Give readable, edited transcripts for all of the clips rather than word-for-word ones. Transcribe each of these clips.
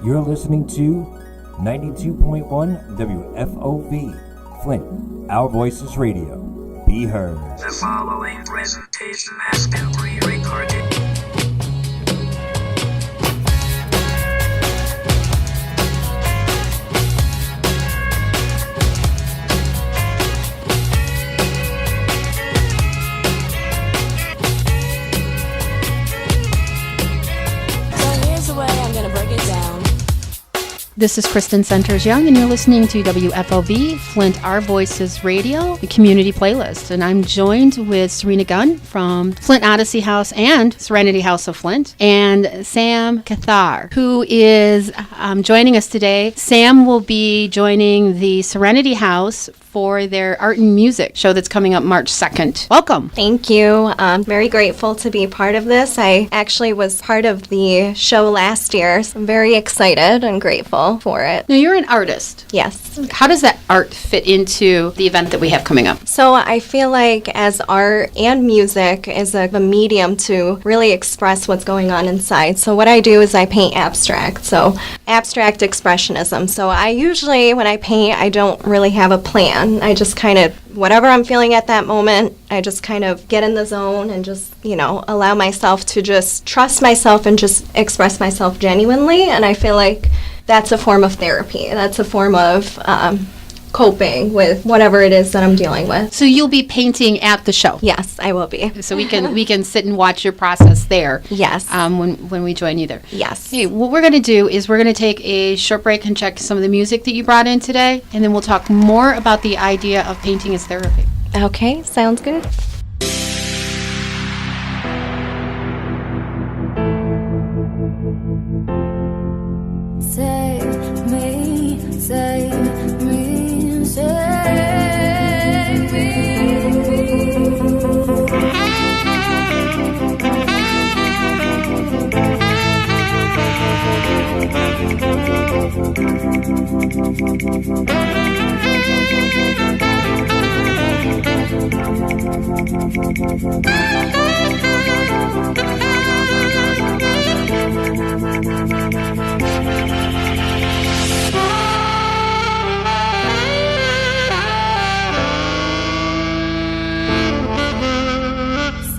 You're listening to 92.1 WFOV, Flint, Our Voices Radio. Be heard. The following presentation has been pre-recorded. This is Kristen Centers Young, and you're listening to WFOV, Flint, Our Voices Radio, the community playlist. And I'm joined with Serena Gunn from Flint Odyssey House and Serenity House of Flint, and Sam Kthar, who is joining us today. Sam will be joining the Serenity House for their art and music show that's coming up March 2nd. Welcome. Thank you. I'm very grateful to be part of this. I actually was part of the show last year, so I'm very excited and grateful for it. Now, you're an artist. Yes. How does that art fit into the event that we have coming up? So I feel like as art and music is a medium to really express what's going on inside. So what I do is I paint abstract, so abstract expressionism. So I usually, when I paint, I don't really have a plan. I just kind of, whatever I'm feeling at that moment, I just kind of get in the zone and just, allow myself to just trust myself and just express myself genuinely. And I feel like that's a form of therapy. That's a form of coping with whatever it is that I'm dealing with. So you'll be painting at the show? Yes, I will be. So we can sit and watch your process there. Yes. When we join you there. Yes. Okay, what we're going to do is we're going to take a short break and check some of the music that you brought in today, and then we'll talk more about the idea of painting as therapy. Okay, sounds good. Save me, save me, save me.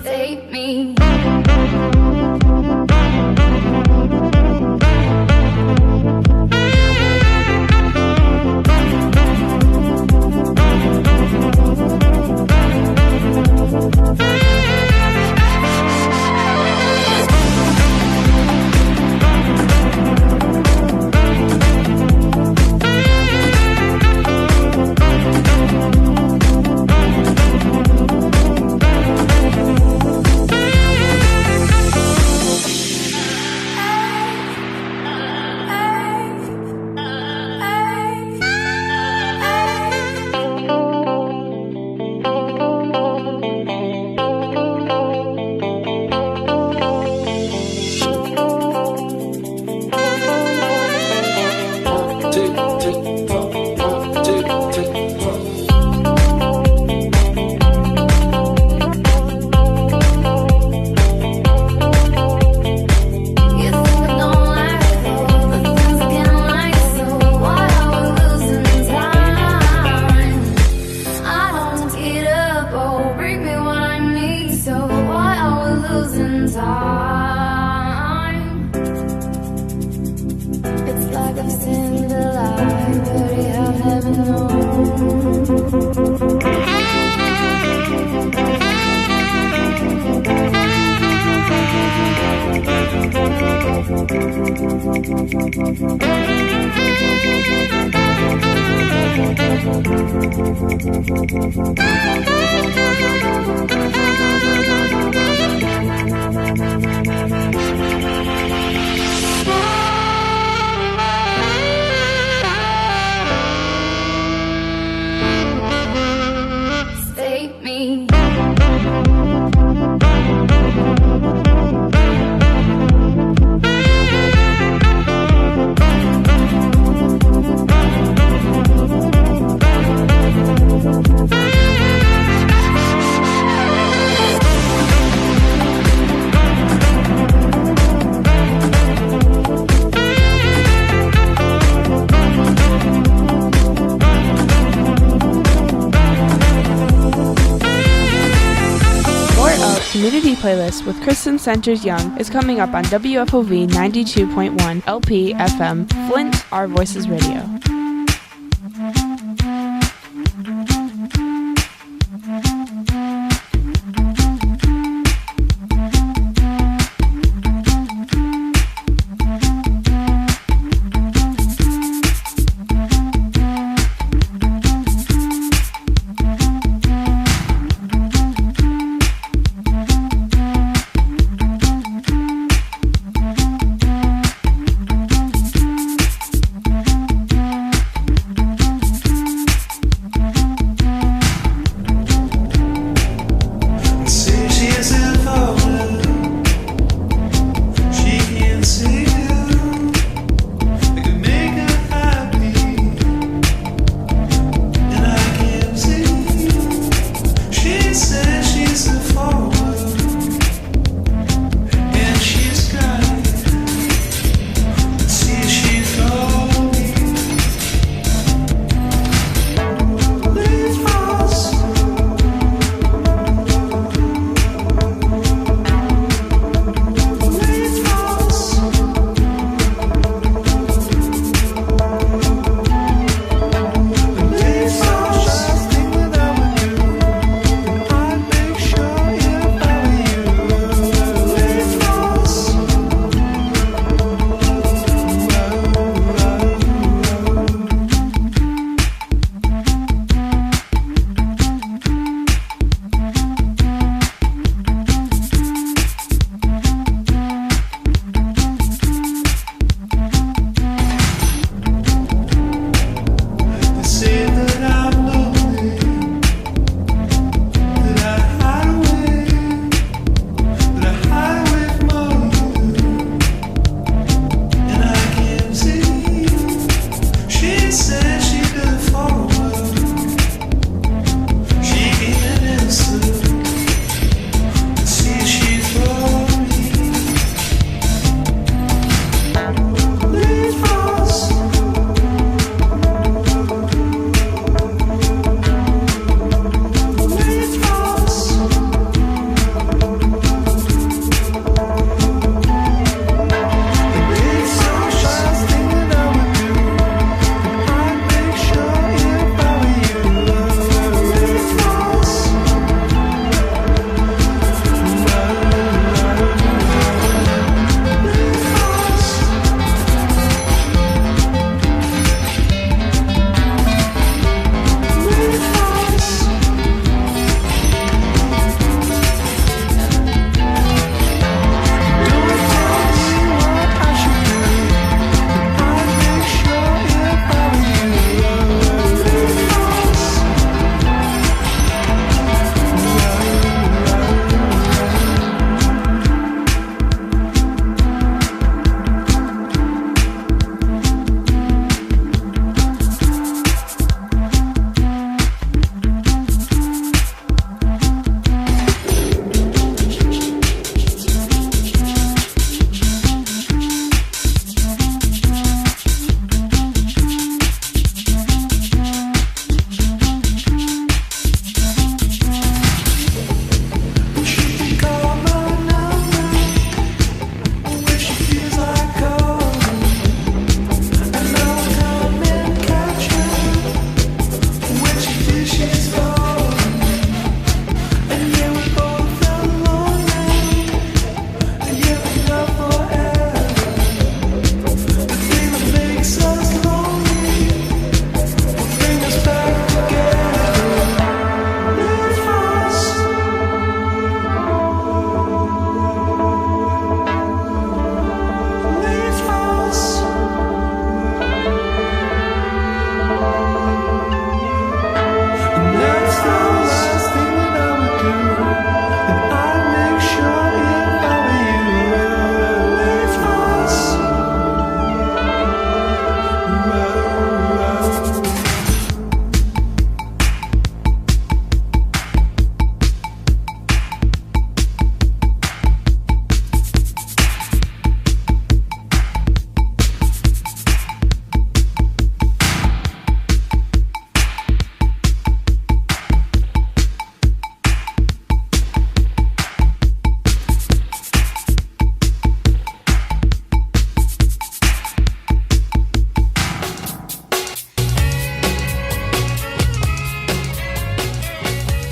Save me. Save me. playlist with Kristen Centers Young is coming up on WFOV 92.1 LP FM, Flint, Our Voices Radio.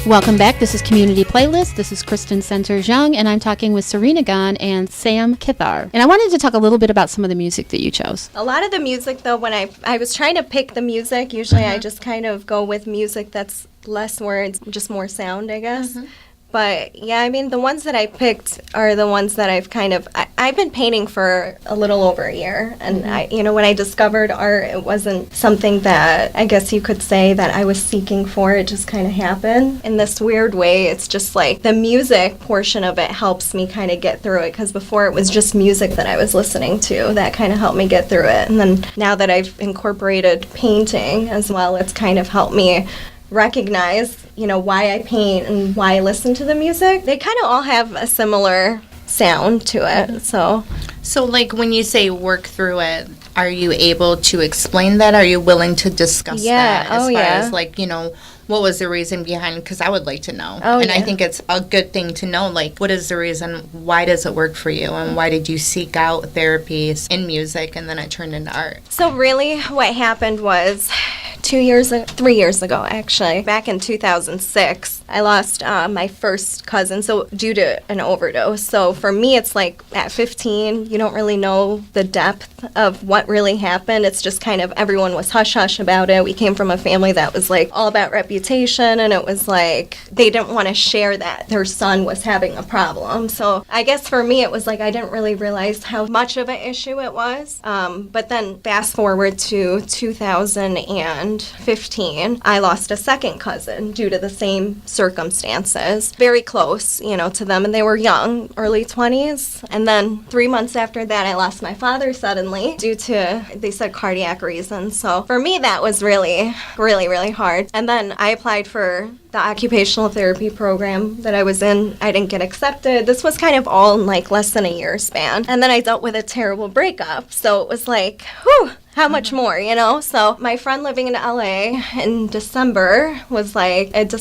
Welcome back. This is Community Playlist. This is Kristen Centers-Young, and I'm talking with Serena Gunn and Sam Kthar. And I wanted to talk a little bit about some of the music that you chose. A lot of the music, though, when I was trying to pick the music, usually I just kind of go with music that's less words, just more sound, I guess. But yeah, I mean, the ones that I picked are the ones that I've been painting for a little over a year. And when I discovered art, it wasn't something that I guess you could say that I was seeking for. It just kind of happened in this weird way. It's just like the music portion of it helps me kind of get through it, because before it was just music that I was listening to that kind of helped me get through it. And then now that I've incorporated painting as well, it's kind of helped me recognize, why I paint and why I listen to the music. They kind of all have a similar sound to it, so like when you say work through it, are you able to explain that? Are you willing to discuss that as far as like, what was the reason behind? Because I would like to know. I think it's a good thing to know, like, what is the reason? Why does it work for you? And why did you seek out therapies in music and then it turned into art? So really what happened was 3 years ago, actually. Back in 2006, I lost my first cousin, so due to an overdose. So for me, it's like at 15, you don't really know the depth of what really happened. It's just kind of everyone was hush-hush about it. We came from a family that was like all about reputation, and it was like they didn't want to share that their son was having a problem. So I guess for me, it was like I didn't really realize how much of an issue it was. But then fast forward to 2015, I lost a second cousin due to the same circumstances. Very close, to them, and they were young, early 20s. And then 3 months after that, I lost my father suddenly due to, they said, cardiac reasons. So for me, that was really, really, really hard. And then I applied for the occupational therapy program that I was in. I didn't get accepted. This was kind of all in like less than a year span. And then I dealt with a terrible breakup. So it was like, whew, how much more, So my friend living in LA in December was like, it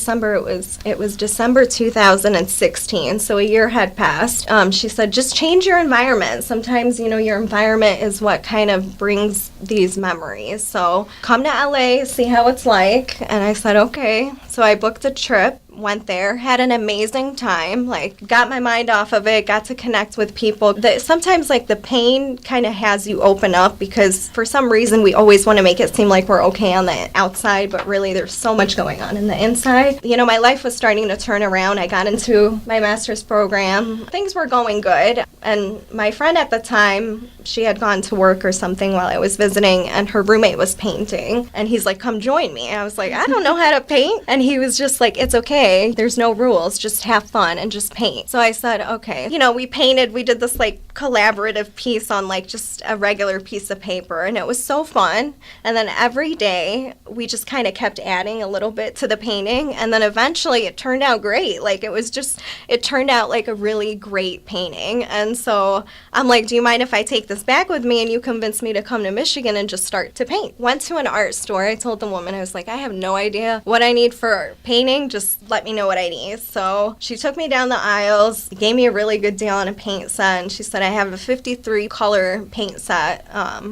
was December 2016. So a year had passed. She said, just change your environment. Sometimes, your environment is what kind of brings these memories. So come to LA, see how it's like. And I said, okay. So I booked a trip, went there, had an amazing time, got my mind off of it, got to connect with people. Sometimes the pain kind of has you open up, because for some reason we always want to make it seem like we're okay on the outside, but really there's so much going on in the inside. My life was starting to turn around. I got into my master's program. Things were going good. And my friend at the time, she had gone to work or something while I was visiting, and her roommate was painting. And he's like, come join me. I was like, I don't know how to paint. And he was just like, it's okay. There's no rules. Just have fun and just paint. So I said, okay. We painted. We did this collaborative piece on just a regular piece of paper. And it was so fun. And then every day we just kind of kept adding a little bit to the painting. And then eventually it turned out great. It turned out like a really great painting. And so I'm like, do you mind if I take this back with me and you convince me to come to Michigan and just start to paint? Went to an art store. I told the woman, I was like, I have no idea what I need for painting. Just let me know what I need. So she took me down the aisles, gave me a really good deal on a paint set, and she said, I have a 53 color paint set.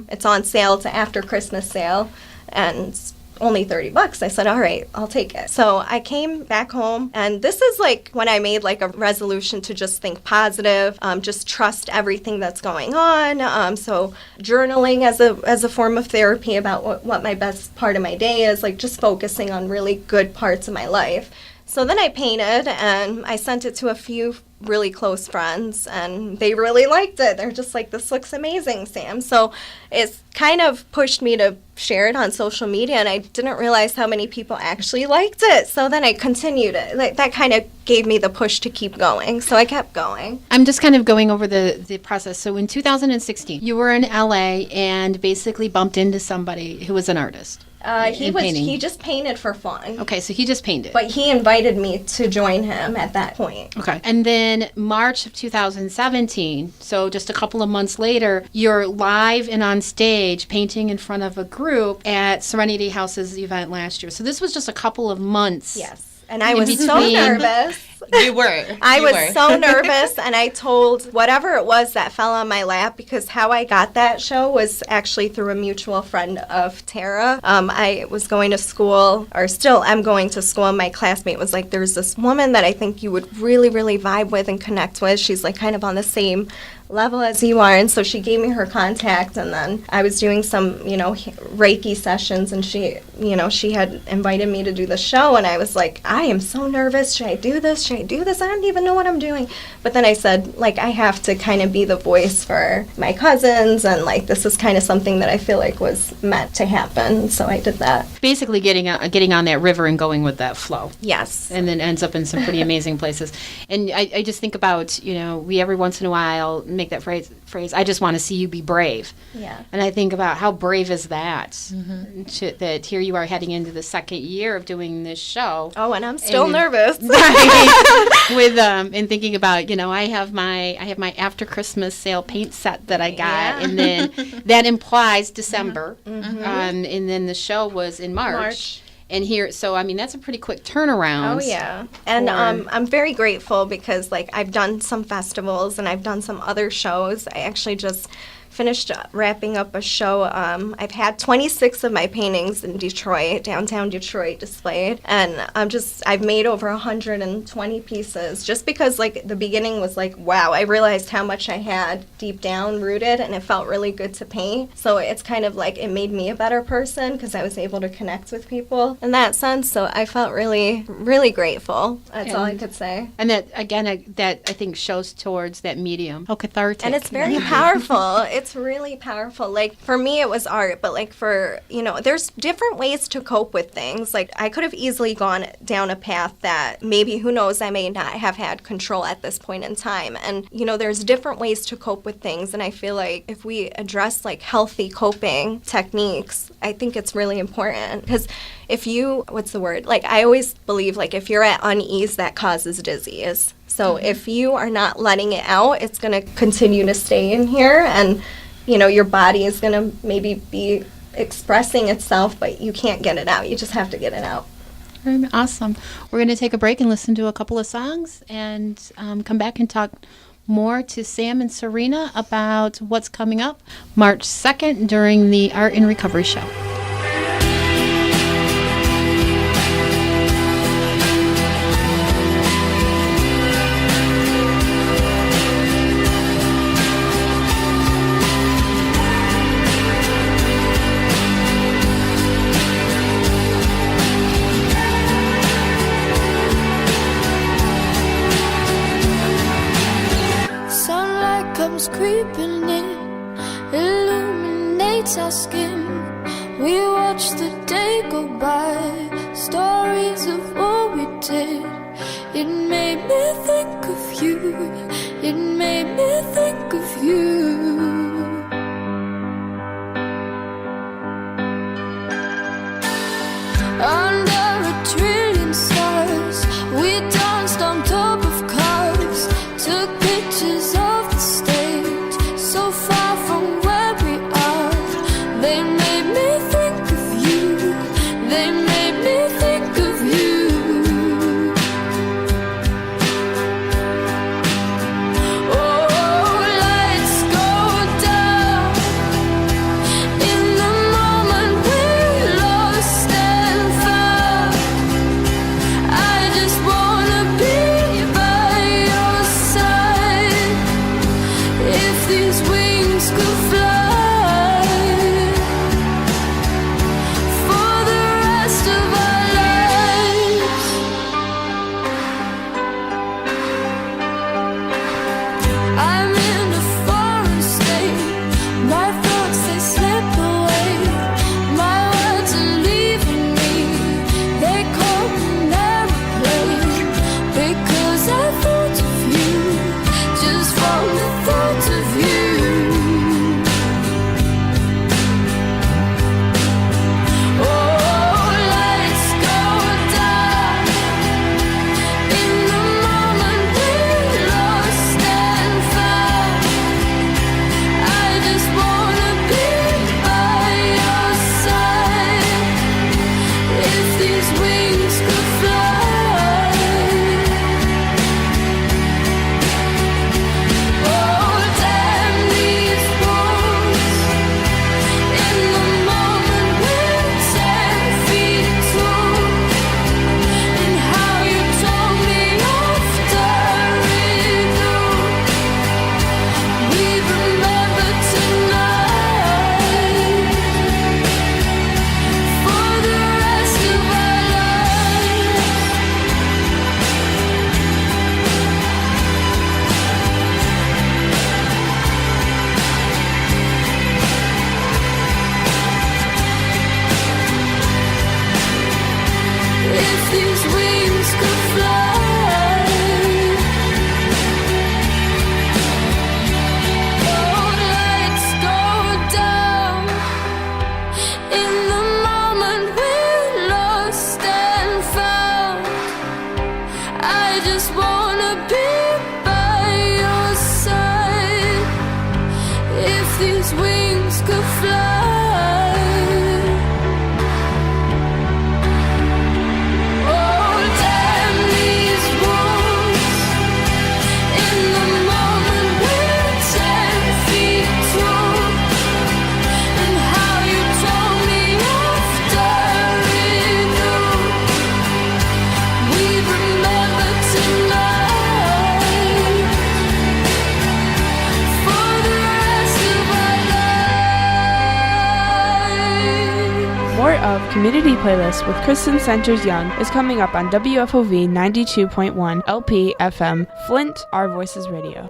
It's on sale. It's an after Christmas sale, and it's only $30. I said, all right, I'll take it. So I came back home, and this is when I made a resolution to just think positive, just trust everything that's going on. So journaling as a form of therapy about what my best part of my day is, just focusing on really good parts of my life. So then I painted, and I sent it to a few really close friends, and they really liked it. They're just like, this looks amazing, Sam. So it's kind of pushed me to share it on social media, and I didn't realize how many people actually liked it. So then I continued it. That kind of gave me the push to keep going. So I kept going. I'm just kind of going over the process. So in 2016, you were in LA and basically bumped into somebody who was an artist. He just painted for fun. Okay, so he just painted. But he invited me to join him at that point. Okay. And then March of 2017, so just a couple of months later, you're live and on stage painting in front of a group at Serenity House's event last year. So this was just a couple of months. Yes. And I was so nervous. You were. I was so nervous, and I told whatever it was that fell on my lap, because how I got that show was actually through a mutual friend of Tara. I was going to school, or still am going to school, and my classmate was like, there's this woman that I think you would really, really vibe with and connect with. She's like kind of on the same level as you are. And so she gave me her contact, and then I was doing some, Reiki sessions, and she had invited me to do the show, and I was like, I am so nervous. Should I do this? Should I do this? I don't even know what I'm doing. But then I said, like, I have to kind of be the voice for my cousins, and like this is kind of something that I feel like was meant to happen. So I did that. Basically getting on that river and going with that flow. Yes. And then ends up in some pretty amazing places. And I just think about, we every once in a while make that phrase, I just want to see you be brave. Yeah. And I think about how brave is that? That here you are heading into the second year of doing this show. Oh, and I'm still nervous. Right. With and thinking about, I have my after Christmas sale paint set that I got, and then that implies December. And then the show was in March. And here, so I mean, that's a pretty quick turnaround. Oh yeah, and I'm very grateful because like I've done some festivals and I've done some other shows. I actually just finished wrapping up a show. I've had 26 of my paintings in Detroit, downtown Detroit, displayed, and I've made over 120 pieces just because like the beginning was like, wow, I realized how much I had deep down rooted, and it felt really good to paint. So it's kind of like it made me a better person because I was able to connect with people in that sense. So I felt really, really grateful. That's all I could say. And that, again, that I think shows towards that medium, how cathartic. And it's very powerful. It's really powerful. Like, for me, it was art, but, like, for, there's different ways to cope with things. Like, I could have easily gone down a path that maybe, who knows, I may not have had control at this point in time. And, there's different ways to cope with things. And I feel like if we address, like, healthy coping techniques, I think it's really important. Because if I always believe, like, if you're at unease, that causes disease. So if you are not letting it out, it's going to continue to stay in here, and, your body is going to maybe be expressing itself, but you can't get it out. You just have to get it out. Awesome. We're going to take a break and listen to a couple of songs and come back and talk more to Sam and Serena about what's coming up March 2nd during the Art in Recovery Show. Creeping in, illuminates our skin. We watch the day go by, stories of what we did. It made me think of you, it made me think of you. Under a trillion stars, we danced on top of cars, took pictures of the stage, so far from where we are. They made me think of you, they made me think of you. Oh, lights go down in the moment we're lost and found. I just wanna be by your side. If these wings could fly, these wings could fly. Oh, damn these wounds. In the moment we're 10 feet tall. And how you told me after it all. We remember tonight for the rest of our lives. More of Community Playlist with Kristen Centers Young is coming up on WFOV 92.1 LP FM, Flint, Our Voices Radio.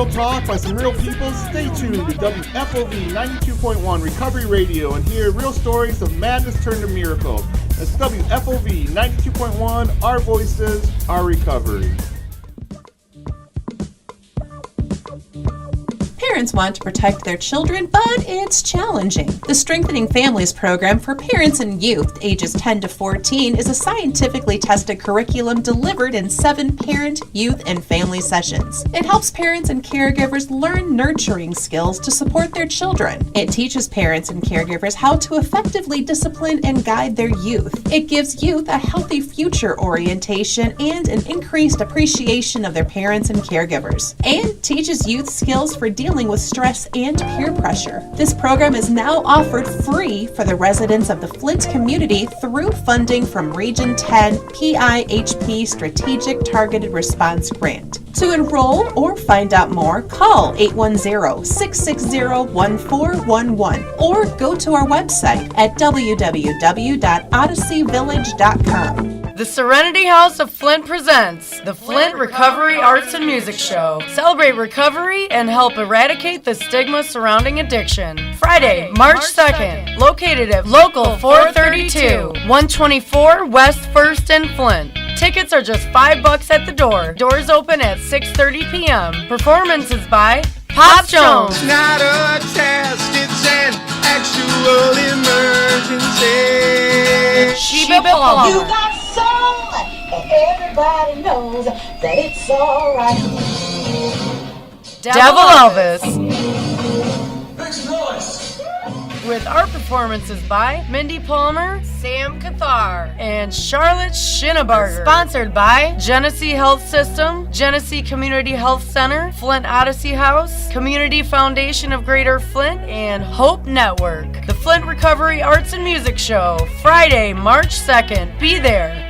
real talk by some real people, stay tuned to WFOV 92.1 Recovery Radio and hear real stories of madness turned to miracle. That's WFOV 92.1, our voices, our recovery. Parents want to protect their children, but it's challenging. The Strengthening Families program for parents and youth ages 10 to 14 is a scientifically tested curriculum delivered in 7 parent, youth, and family sessions. It helps parents and caregivers learn nurturing skills to support their children. It teaches parents and caregivers how to effectively discipline and guide their youth. It gives youth a healthy future orientation and an increased appreciation of their parents and caregivers, and teaches youth skills for dealing with stress and peer pressure. This program is now offered free for the residents of the Flint community through funding from Region 10 PIHP Strategic Targeted Response Grant. To enroll or find out more, call 810-660-1411 or go to our website at www.odysseyvillage.com. The Serenity House of Flint presents the Flint Recovery Arts and Music Show. Celebrate recovery and help eradicate the stigma surrounding addiction. Friday, March 2nd, located at Local 432, 124 West 1st in Flint. Tickets are just $5 at the door. Doors open at 6:30 p.m. Performances by Pop Jones. It's not a test, it's an actual emergency. Sheba Palmer. You got soul, and everybody knows that it's alright. Devil Elvis. Make some noise. With art performances by Mindy Palmer, Sam Kthar, and Charlotte Schinneberger. Sponsored by Genesee Health System, Genesee Community Health Center, Flint Odyssey House, Community Foundation of Greater Flint, and Hope Network. The Flint Recovery Arts and Music Show, Friday, March 2nd. Be there.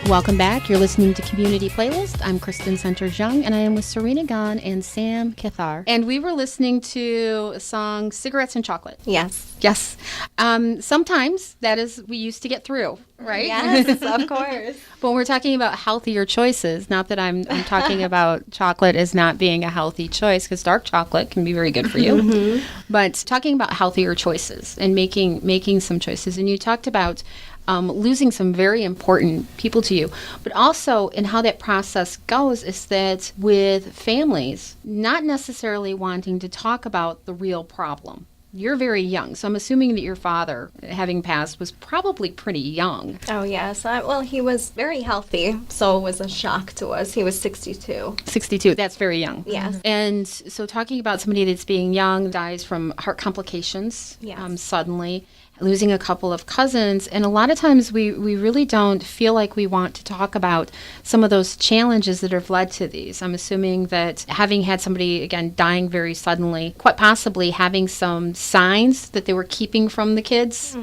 Welcome back. You're listening to Community Playlist. I'm Kristen Centers Young, and I am with Serena Gunn and Sam Kthar. And we were listening to a song, Cigarettes and Chocolate. Yes. Yes. Sometimes that is, we used to get through, right? Yes, of course. But we're talking about healthier choices. Not that I'm talking about chocolate as not being a healthy choice, because dark chocolate can be very good for you. Mm-hmm. But talking about healthier choices and making some choices. And you talked about losing some very important people to you. But also in how that process goes is that with families, not necessarily wanting to talk about the real problem. You're very young, so I'm assuming that your father, having passed, was probably pretty young. Oh, yes. Well, he was very healthy, so it was a shock to us. He was 62. 62, that's very young. Yes. And so talking about somebody that's being young, dies from heart complications suddenly, losing a couple of cousins, and a lot of times we really don't feel like we want to talk about some of those challenges that have led to these. I'm assuming that having had somebody, again, dying very suddenly, quite possibly having some signs that they were keeping from the kids,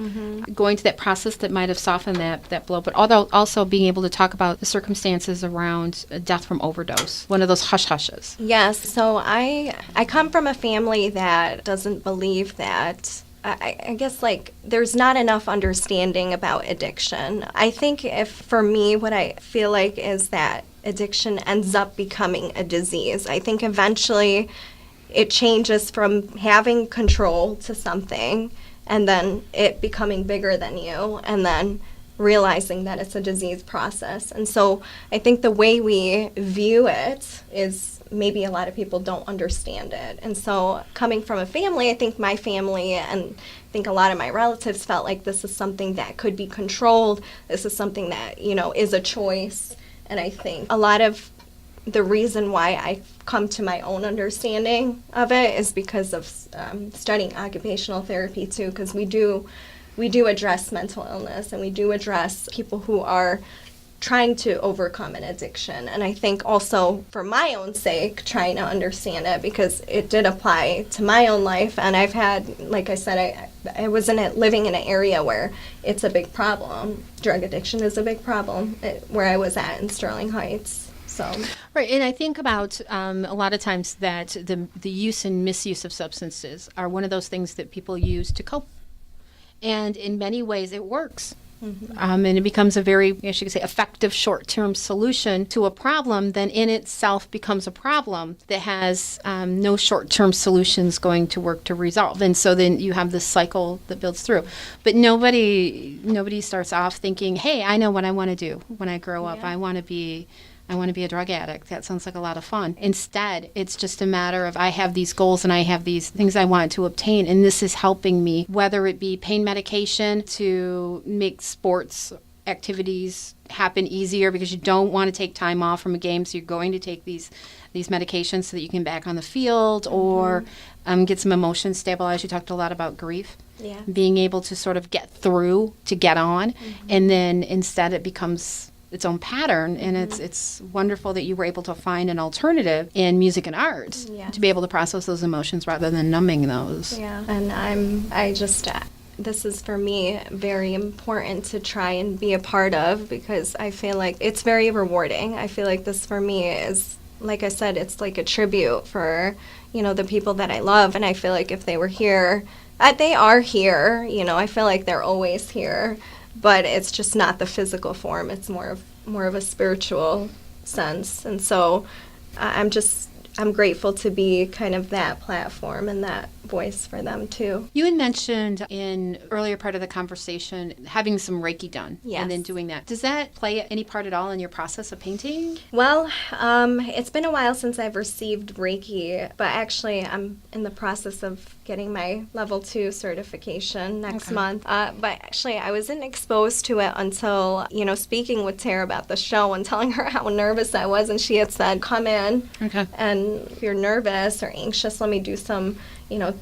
going to that process that might have softened that blow, but also being able to talk about the circumstances around death from overdose, one of those hush-hushes. Yes, so I come from a family that doesn't believe that I guess, like, there's not enough understanding about addiction. I think for me, what I feel like is that addiction ends up becoming a disease. I think eventually it changes from having control to something and then it becoming bigger than you and then realizing that it's a disease process. And so I think the way we view it is maybe a lot of people don't understand it. And so coming from a family, I think my family and I think a lot of my relatives felt like this is something that could be controlled. This is something that, is a choice. And I think a lot of the reason why I come to my own understanding of it is because of studying occupational therapy too, because we do address mental illness and we do address people who are trying to overcome an addiction. And I think also for my own sake, trying to understand it because it did apply to my own life. And I've had, like I said, I was living in an area where it's a big problem. Drug addiction is a big problem where I was at in Sterling Heights. So. Right, and I think about a lot of times that the use and misuse of substances are one of those things that people use to cope. And in many ways, it works. And it becomes a very, I should say, effective short-term solution to a problem, then in itself becomes a problem that has no short-term solutions going to work to resolve. And so then you have this cycle that builds through. But nobody starts off thinking, hey, I know what I want to do when I grow up. I want to be a drug addict. That sounds like a lot of fun. Instead, it's just a matter of I have these goals and I have these things I want to obtain, and this is helping me, whether it be pain medication to make sports activities happen easier because you don't want to take time off from a game, so you're going to take these medications so that you can back on the field, or get some emotions stabilized. You talked a lot about grief. Yeah. Being able to sort of get through to get on, and then instead it becomes its own pattern, and it's wonderful that you were able to find an alternative in music and art to be able to process those emotions rather than numbing those. Yeah, and this is for me very important to try and be a part of, because I feel like it's very rewarding. I feel like this for me is, like I said, it's like a tribute for, the people that I love, and I feel like if they were here, they are here, I feel like they're always here. But it's just not the physical form. It's more of a spiritual sense. And so I'm grateful to be kind of that platform and that voice for them too. You had mentioned in earlier part of the conversation having some Reiki done. Yes. And then doing that. Does that play any part at all in your process of painting? Well, it's been a while since I've received Reiki, but actually I'm in the process of getting my level 2 certification next month. But actually I wasn't exposed to it until, speaking with Tara about the show and telling her how nervous I was, and she had said, come in and if you're nervous or anxious, let me do some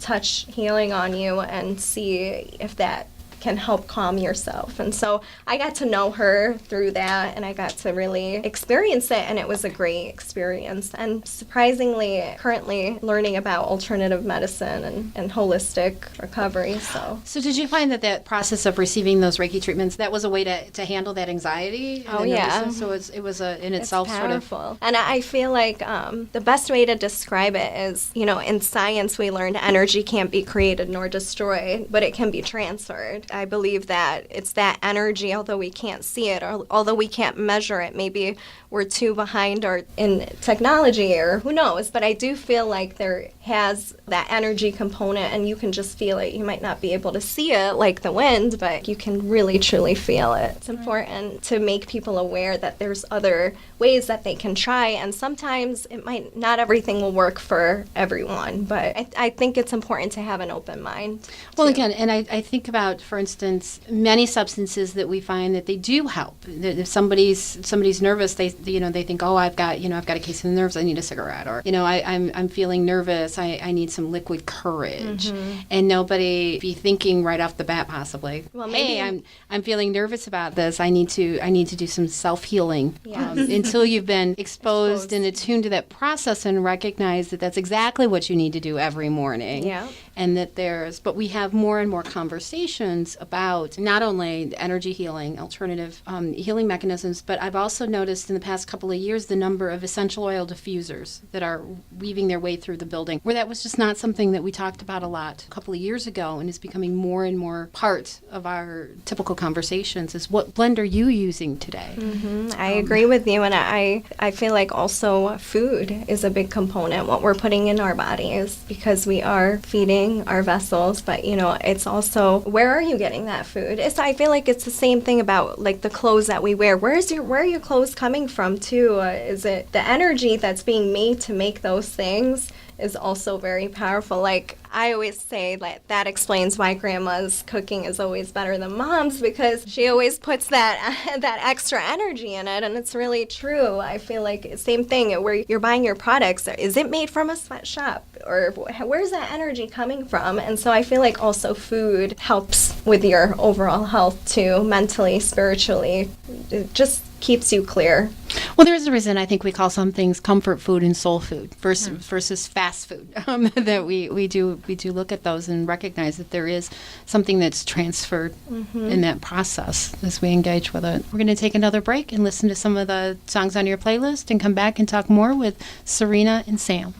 touch healing on you and see if that can help calm yourself. And so I got to know her through that, and I got to really experience it, and it was a great experience. And surprisingly, currently learning about alternative medicine and holistic recovery. So did you find that process of receiving those Reiki treatments, that was a way to handle that anxiety? Oh, yeah. So it was in itself it's powerful. Sort of. And I feel like the best way to describe it is, in science we learned energy can't be created nor destroyed, but it can be transferred. I believe that it's that energy, although we can't see it, or although we can't measure it. Maybe we're too behind or in technology, or who knows, but I do feel like there has that energy component, and you can just feel it. You might not be able to see it like the wind, but you can really truly feel it. It's important to make people aware that there's other ways that they can try, and sometimes not everything will work for everyone, but I think it's important to have an open mind. Well, again, and I think about, for instance, many substances that we find that they do help. That if somebody's nervous, they think, oh, I've got a case of the nerves, I need a cigarette, or I'm feeling nervous, I need some liquid courage, and nobody be thinking right off the bat possibly, well, maybe, hey, I'm feeling nervous about this, I need to do some self-healing. Until you've been exposed and attuned to that process and recognize that that's exactly what you need to do every morning. Yeah. And that but we have more and more conversations about not only energy healing, alternative healing mechanisms, but I've also noticed in the past couple of years the number of essential oil diffusers that are weaving their way through the building, where that was just not something that we talked about a lot a couple of years ago, and is becoming more and more part of our typical conversations. Is what blend are you using today? I agree with you, and I feel like also food is a big component, what we're putting in our bodies, because we are feeding our vessels, but it's also, where are you getting that food? I feel like it's the same thing about like the clothes that we wear. Where are your clothes coming from too? Is it the energy that's being made to make those things is also very powerful. Like I always say, like that explains why grandma's cooking is always better than mom's, because she always puts that extra energy in it, and it's really true. I feel like same thing where you're buying your products. Is it made from a sweatshop, or where's that energy coming from? And so I feel like also food helps with your overall health too, mentally, spiritually. It just keeps you clear. Well, there's a reason I think we call some things comfort food and soul food versus fast food. That we do look at those and recognize that there is something that's transferred in that process as we engage with it. We're going to take another break and listen to some of the songs on your playlist and come back and talk more with Serena and Sam.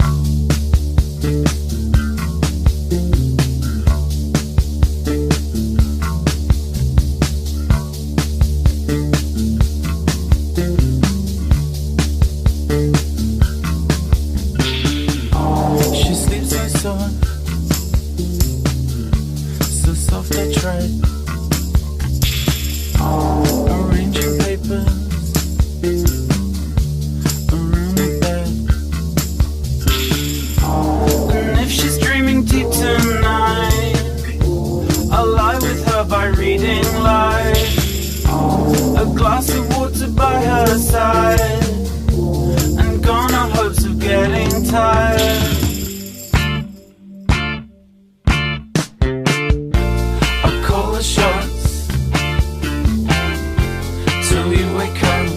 arranging papers around the bed. And if she's dreaming deep tonight, I'll lie with her by reading light. A glass of water by her side, and gone are hopes of getting tired. I'll call the shots till you wake up.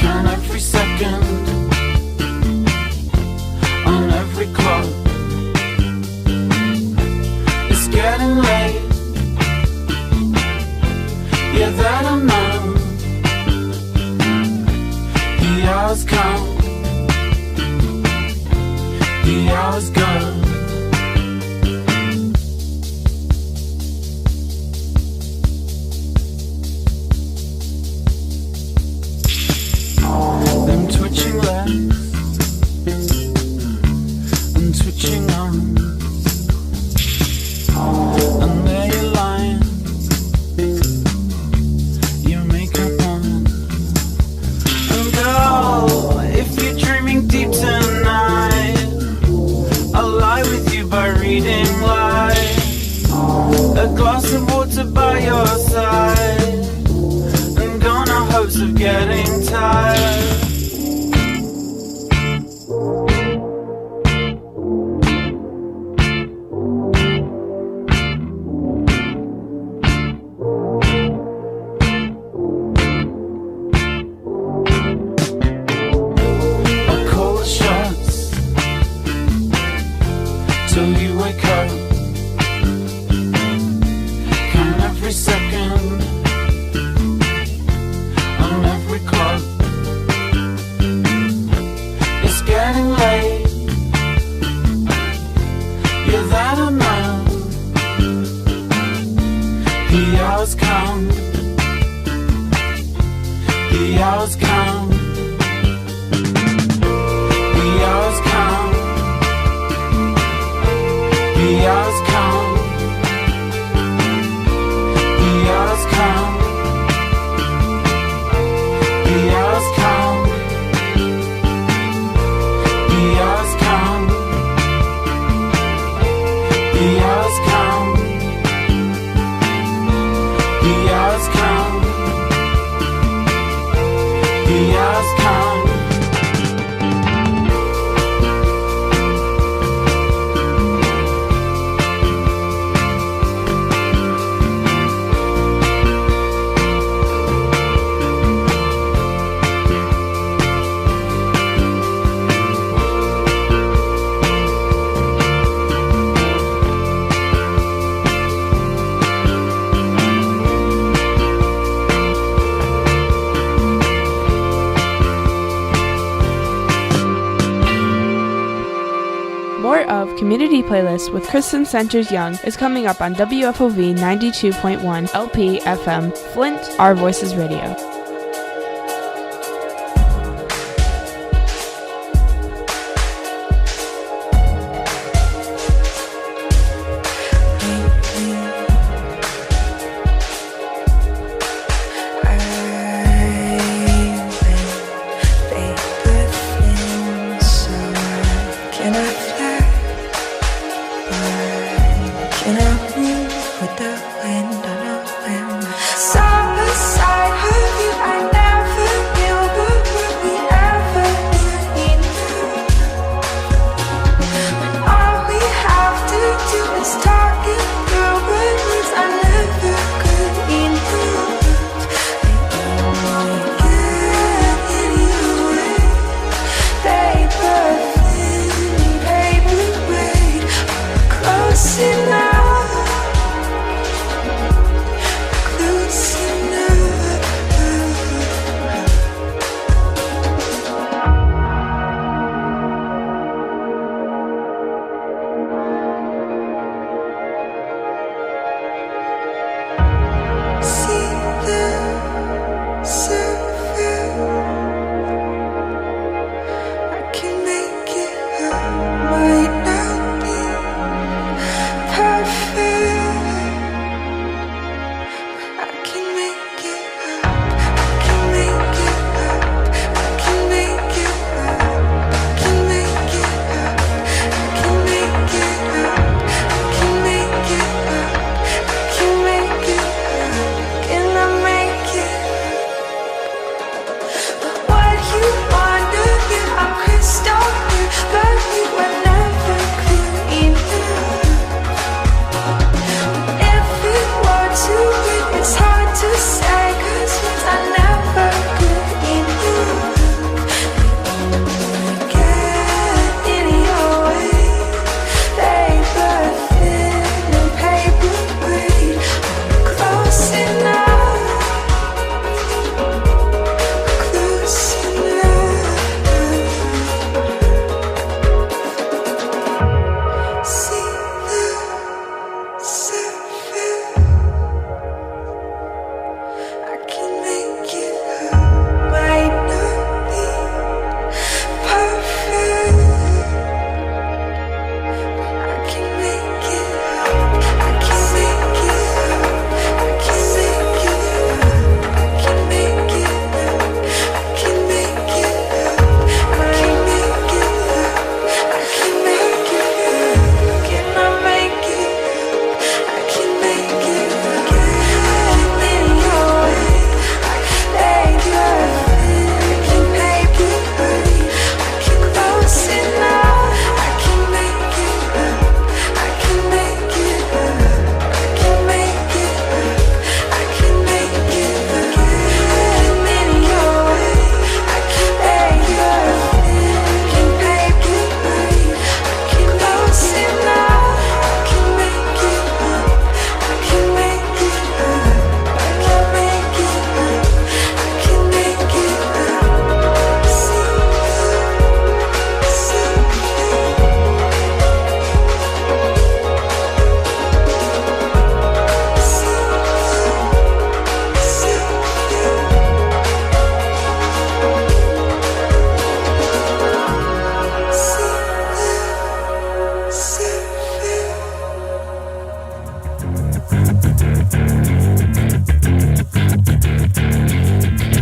Count every second on every clock. It's getting late, yeah, that I know. The hours come, the hours go. Them twitching legs and twitching arms, and there you're lying, your makeup on. And girl, if you're dreaming deep tonight, I'll lie with you by reading light. A glass of water by your side, and gone are hopes of getting tired. I'll call the shots till you wake up. Count every second on every clock. It's getting late, yeah, that I know. The hours come, the hours come, the hours come, the hours come, the hours come, the hours come, the hours come, the hours come, the hours come, the hours come. More of Community Playlist with Kristen Centers Young is coming up on WFOV 92.1 LP FM, Flint, Our Voices Radio.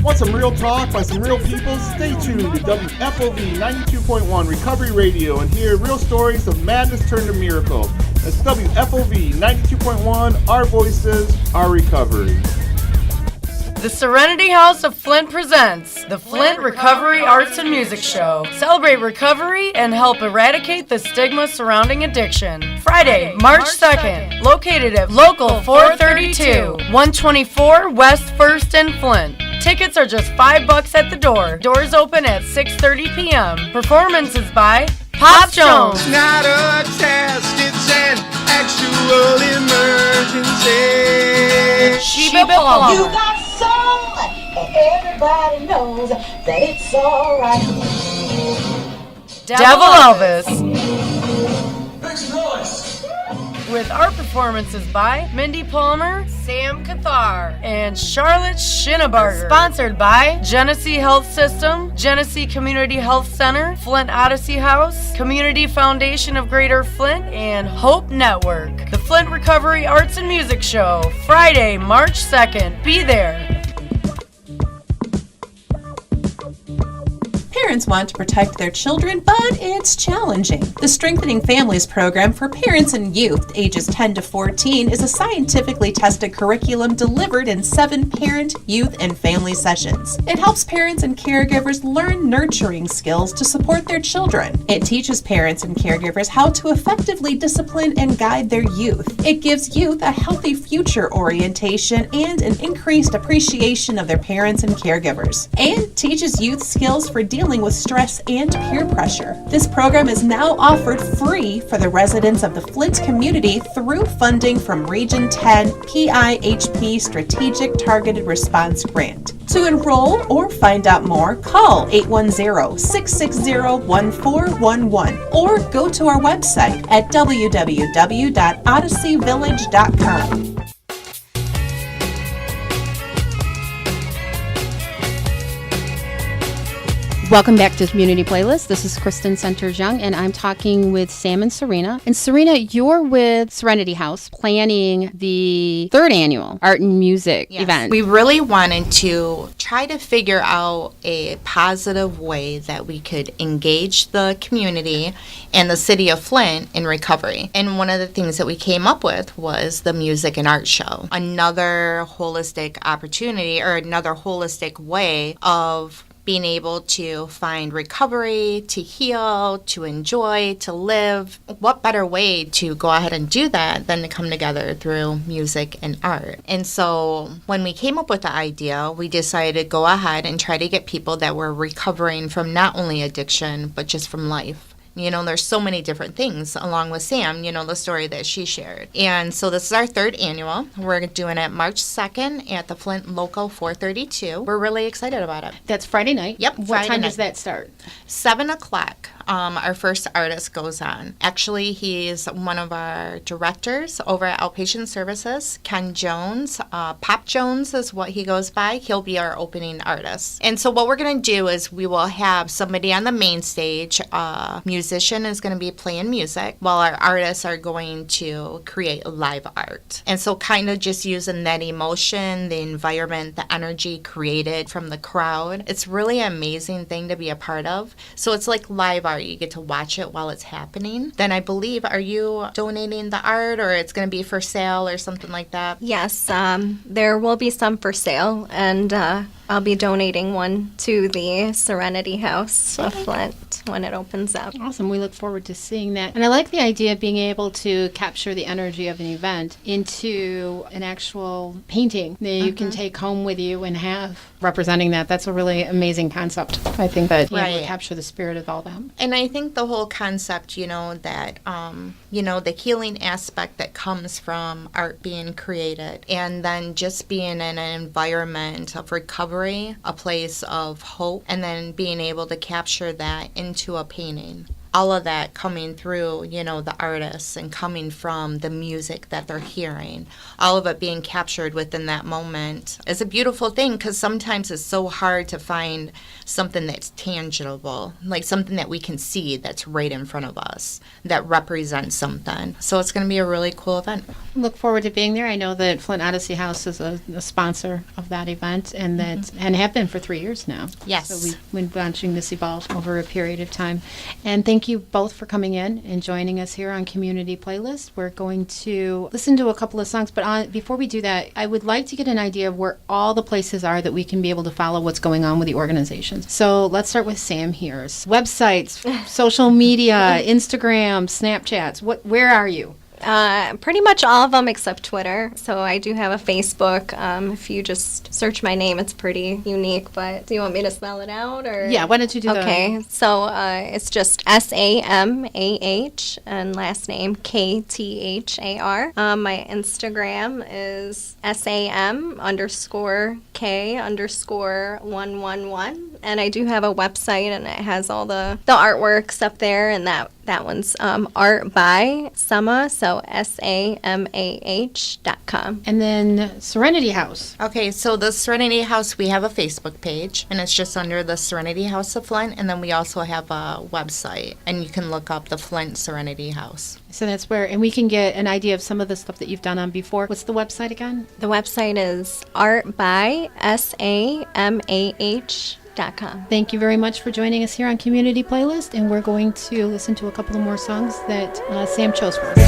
Want some real talk by some real people? Stay tuned to WFOV 92.1 Recovery Radio and hear real stories of madness turned to miracle. That's WFOV 92.1, our voices, our recovery. The Serenity House of Flint presents the Flint Recovery Arts and Music Show. Celebrate recovery and help eradicate the stigma surrounding addiction. Friday, March 2nd, located at Local 432, 124 West 1st in Flint. Tickets are just $5 at the door. Doors open at 6:30 p.m. Performances by Pop Jones. It's not a test, it's an actual emergency. Sheba Plummer. You got soul, and everybody knows that it's alright. Devil Elvis. Make some noise. With art performances by Mindy Palmer, Sam Kthar, and Charlotte Schinabarger. Sponsored by Genesee Health System, Genesee Community Health Center, Flint Odyssey House, Community Foundation of Greater Flint, and Hope Network. The Flint Recovery Arts and Music Show, Friday, March 2nd. Be there. Parents want to protect their children, but it's challenging. The Strengthening Families program for parents and youth ages 10 to 14 is a scientifically tested curriculum delivered in 7 parent, youth, and family sessions. It helps parents and caregivers learn nurturing skills to support their children. It teaches parents and caregivers how to effectively discipline and guide their youth. It gives youth a healthy future orientation and an increased appreciation of their parents and caregivers. And teaches youth skills for dealing with stress and peer pressure. This program is now offered free for the residents of the Flint community through funding from Region 10 PIHP Strategic Targeted Response Grant. To enroll or find out more, call 810-660-1411 or go to our website at www.odysseyvillage.com. Welcome back to Community Playlist. This is Kristen Centers Young, and I'm talking with Sam and Serena. And Serena, you're with Serenity House planning the 3rd annual art and music event. We really wanted to try to figure out a positive way that we could engage the community and the city of Flint in recovery. And one of the things that we came up with was the music and art show. Another holistic opportunity or another holistic way of being able to find recovery, to heal, to enjoy, to live. What better way to go ahead and do that than to come together through music and art? And so when we came up with the idea, we decided to go ahead and try to get people that were recovering from not only addiction, but just from life. You know, there's so many different things along with Sam, you know, the story that she shared. And so this is our 3rd annual. We're doing it March 2nd at the Flint Local 432. We're really excited about it. That's Friday night? Yep. What time does that start? 7 o'clock. Our first artist goes on. Actually, he's one of our directors over at Outpatient Services, Ken Jones. Pop Jones is what he goes by. He'll be our opening artist. And so what we're going to do is we will have somebody on the main stage. Musician is going to be playing music while our artists are going to create live art. And so kind of just using that emotion, the environment, the energy created from the crowd. It's really an amazing thing to be a part of. So it's like live art. You get to watch it while it's happening. Then I believe, are you donating the art or it's going to be for sale or something like that? Yes, there will be some for sale, and I'll be donating one to the Serenity House of Flint when it opens up. Awesome. We look forward to seeing that. And I like the idea of being able to capture the energy of an event into an actual painting that you can take home with you and have representing that. That's a really amazing concept. I think that you will capture the spirit of all that. And I think the whole concept, you know, that, you know, the healing aspect that comes from art being created and then just being in an environment of recovery, a place of hope, and then being able to capture that into a painting. all of that coming through, you know, the artists and coming from the music that they're hearing, all of it being captured within that moment is a beautiful thing, because sometimes it's so hard to find something that's tangible, like something that we can see that's right in front of us that represents something. So it's going to be a really cool event. Look forward to being there. I know that Flint Odyssey House is a sponsor of that event, and that and have been for 3 years now. Yes. So we've been watching this evolve over a period of time. And thank you both for coming in and joining us here on Community Playlist. We're going to listen to a couple of songs, but before we do that, I would like to get an idea of where all the places are that we can be able to follow what's going on with the organizations. So let's start with Sam here. Websites, social media, Instagram, Snapchats. Where are you? Pretty much all of them except Twitter. So I do have a Facebook. If you just search my name, it's pretty unique. But do you want me to spell it out? Or? Yeah, why don't you do that? Okay, so it's just SAMAH and last name KTHAR. My Instagram is SAM_K_111. And I do have a website, and it has all the artworks up there, and that one's art by Sama, so SAMAH.com. And then Serenity House. Okay, so the Serenity House, we have a Facebook page, and it's just under the Serenity House of Flint, and then we also have a website, and you can look up the Flint Serenity House. So that's where, and we can get an idea of some of the stuff that you've done on before. What's the website again? The website is artbysamah.com. Thank you very much for joining us here on Community Playlist, and we're going to listen to a couple of more songs that Sam chose for us.